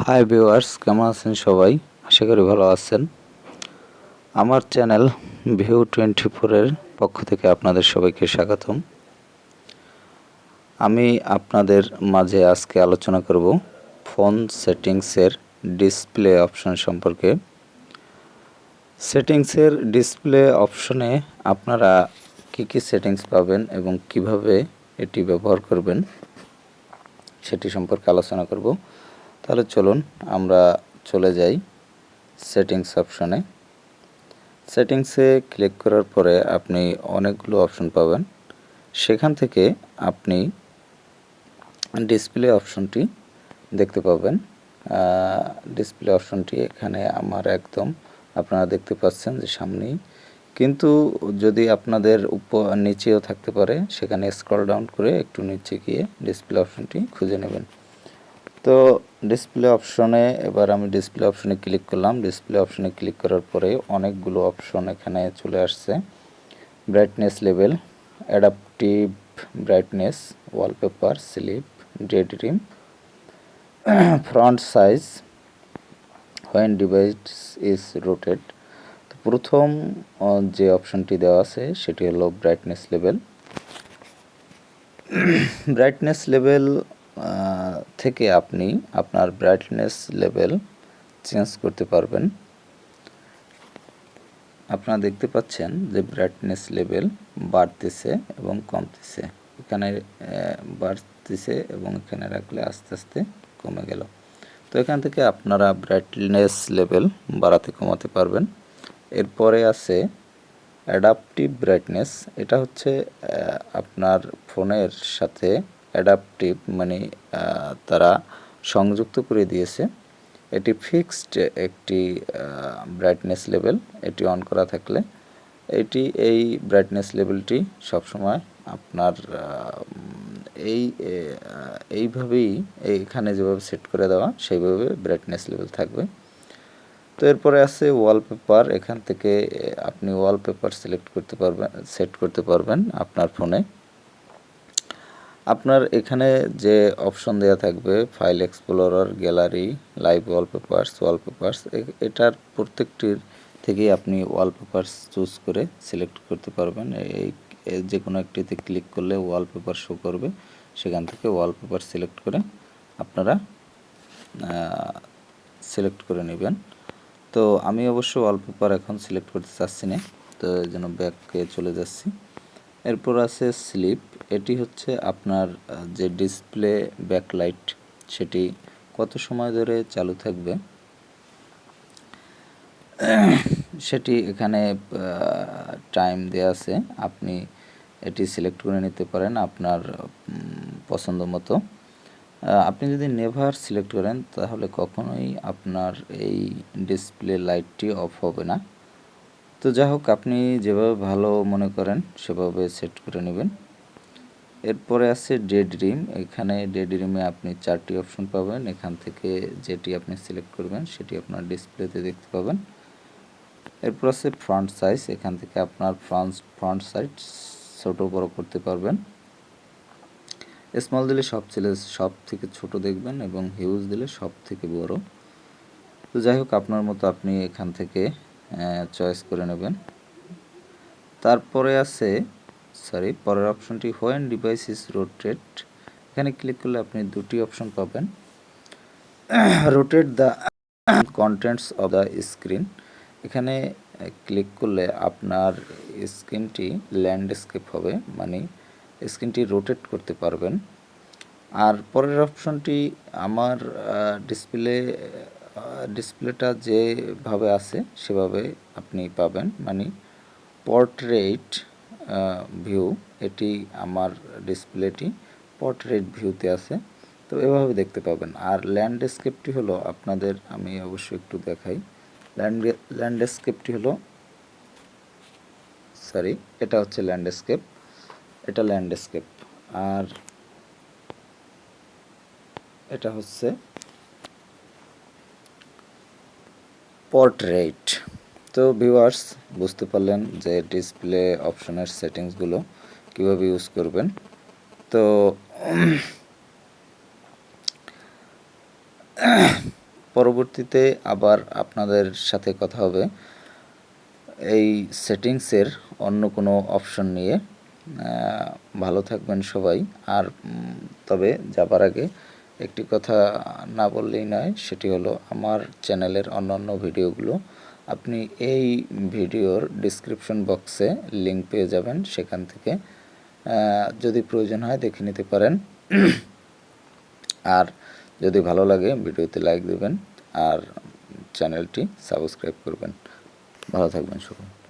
Hi viewers, কেমন আছেন সবাই? আশা করি ভালো আছেন। আমার চ্যানেল ভিউ 24-এর পক্ষ থেকে আপনাদের সবাইকে স্বাগতম। আমি আপনাদের মাঝে আজকে আলোচনা করব ফোন সেটিংসের ডিসপ্লে অপশন সম্পর্কে। সেটিংসের ডিসপ্লে অপশনে আপনারা কি সেটিংস পাবেন এবং কিভাবে এটি ব্যবহার করবেন সেটি সম্পর্কে আলোচনা করব। তাহলে চলুন আমরা চলে যাই সেটিংস অপশনে। সেটিংসে ক্লিক করার পরে আপনি অনেকগুলো অপশন পাবেন। সেখান থেকে আপনি ডিসপ্লে অপশনটি দেখতে পাবেন। ডিসপ্লে অপশনটি এখানে আমার একদম আপনারা দেখতে পাচ্ছেন যে সামনেই, কিন্তু যদি আপনাদের নিচেও থাকতে পারে, সেখানে স্ক্রল ডাউন করে একটু নিচে গিয়ে ডিসপ্লে অপশনটি খুঁজে নেবেন। তো ডিসপ্লে অপশনে এবার আমি ডিসপ্লে অপশনে ক্লিক করলাম। ডিসপ্লে অপশনে ক্লিক করার পরে অনেকগুলো অপশন এখানে চলে আসছে। Brightness level, adaptive brightness, wallpaper, sleep, daydream, front size, when device is rotate. তো প্রথম যে অপশনটি দেওয়া আছে সেটি হলো ব্রাইটনেস লেভেল। ব্রাইটনেস লেভেল থেকে আপনি আপনার ব্রাইটনেস লেভেল চেঞ্জ করতে পারবেন। আপনারা দেখতে পাচ্ছেন যে ব্রাইটনেস লেভেল বাড়তেছে এবং কমতেছে। এখানে বাড়তেছে এবং এখানে রাখলে আস্তে আস্তে কমে গেল। তো এখান থেকে আপনারা ব্রাইটনেস লেভেল বাড়াতে কমাতে পারবেন। এরপরে আছে অ্যাডাপটিভ ব্রাইটনেস। এটা হচ্ছে আপনার ফোনের সাথে অ্যাডাপটিভ, মানে তারা সংযুক্ত করে দিয়েছে। এটি ফিক্সড একটি ব্রাইটনেস লেভেল। এটি অন করা থাকলে এই ব্রাইটনেস লেভেলটি সবসময় আপনার এইভাবেই এইখানে যেভাবে সেট করে দেওয়া সেইভাবে ব্রাইটনেস লেভেল থাকবে। তো এরপরে আছে ওয়ালপেপার। এখান থেকে আপনি ওয়ালপেপার সেট করতে পারবেন আপনার ফোনে। আপনার এখানে যে অপশন দেওয়া থাকবে ফাইল এক্সপ্লোরার, গ্যালারি, লাইভ ওয়ালপেপার্স, এটার প্রত্যেকটির থেকেই আপনি ওয়ালপেপার্স চুজ করে সিলেক্ট করতে পারবেন। এই যে কোনো একটিতে ক্লিক করলে ওয়ালপেপার শো করবে, সেখান থেকে ওয়ালপেপার সিলেক্ট করে আপনারা সিলেক্ট করে নেবেন। তো আমি অবশ্য ওয়ালপেপার এখন সিলেক্ট করতে চাচ্ছি না, তো এই জন্য ব্যাকে চলে যাচ্ছি। এরপর আছে স্লিপ। এটি হচ্ছে আপনার যে ডিসপ্লে ব্যাকলাইট সেটি কত সময় ধরে চালু থাকবে সেটি এখানে টাইম দেওয়া আছে। আপনি এটি সিলেক্ট করে নিতে পারেন আপনার পছন্দ মতো। আপনি যদি নেভার সিলেক্ট করেন তাহলে কখনোই আপনার এই ডিসপ্লে লাইটটি অফ হবে না। তো যাই হোক, আপনি যেভাবে ভালো মনে করেন সেভাবে সেট করে নেবেন। এরপরে আছে ডে ড্রিম। এখানে ডে ড্রিমে আপনি 4টি অপশন পাবেন। এখান থেকে যেটি আপনি সিলেক্ট করবেন সেটি আপনার ডিসপ্লেতে দেখতে পাবেন। এরপর আছে ফ্রন্ট সাইজ। এখান থেকে আপনার ফ্রন্ট সাইজ ছোট বড় করতে পারবেন। স্মল দিলে সব থেকে ছোট দেখবেন এবং হিউজ দিলে সব থেকে বড়। তো যাই হোক, আপনার মতো আপনি এখান থেকে চয়েস করে নেবেন। তারপরে আছে পরের অপশনটি হোয়েন ডিভাইস ইজ রোটেট। এখানে ক্লিক করলে আপনি 2টি অপশন পাবেন। Rotate the contents of the screen. এখানে ক্লিক করলে আপনার স্ক্রিনটি ল্যান্ডস্কেপ হবে, মানে স্ক্রিনটি রোটেট করতে পারবেন। আর পরের অপশনটি আমার ডিসপ্লেটা যেভাবে আছে সেভাবে আপনি পাবেন, মানে পোর্ট্রেট ভিউ। এটি আমার ডিসপ্লেটি পোর্ট্রেট ভিউতে আছে, তো এভাবে দেখতে পাবেন। আর ল্যান্ডস্কেপটি হলো আপনাদের, আমি অবশ্যই একটু দেখাই। ল্যান্ডস্কেপটি হলো এটা হচ্ছে ল্যান্ডস্কেপ, এটা ল্যান্ডস্কেপ। আর এটা হচ্ছে পোর্ট্রেট। তো ভিউয়ার্স, বুঝতে পারলেন যে ডিসপ্লে অপশনের সেটিংসগুলো কীভাবে ইউজ করবেন। তো পরবর্তীতে আবার আপনাদের সাথে কথা হবে এই সেটিংসের অন্য কোনো অপশন নিয়ে। ভালো থাকবেন সবাই। আর তবে যাবার আগে একটি কথা না বললেই নয়, সেটি হলো আমার চ্যানেলের অন্যান্য ভিডিওগুলো আপনি এই ভিডিওর ডেসক্রিপশন বক্সে লিঙ্ক পেয়ে যাবেন, সেখান থেকে যদি প্রয়োজন হয় দেখে নিতে পারেন। আর যদি ভালো লাগে ভিডিওতে লাইক দেবেন আর চ্যানেলটি সাবস্ক্রাইব করবেন। ভালো থাকবেন সবাই।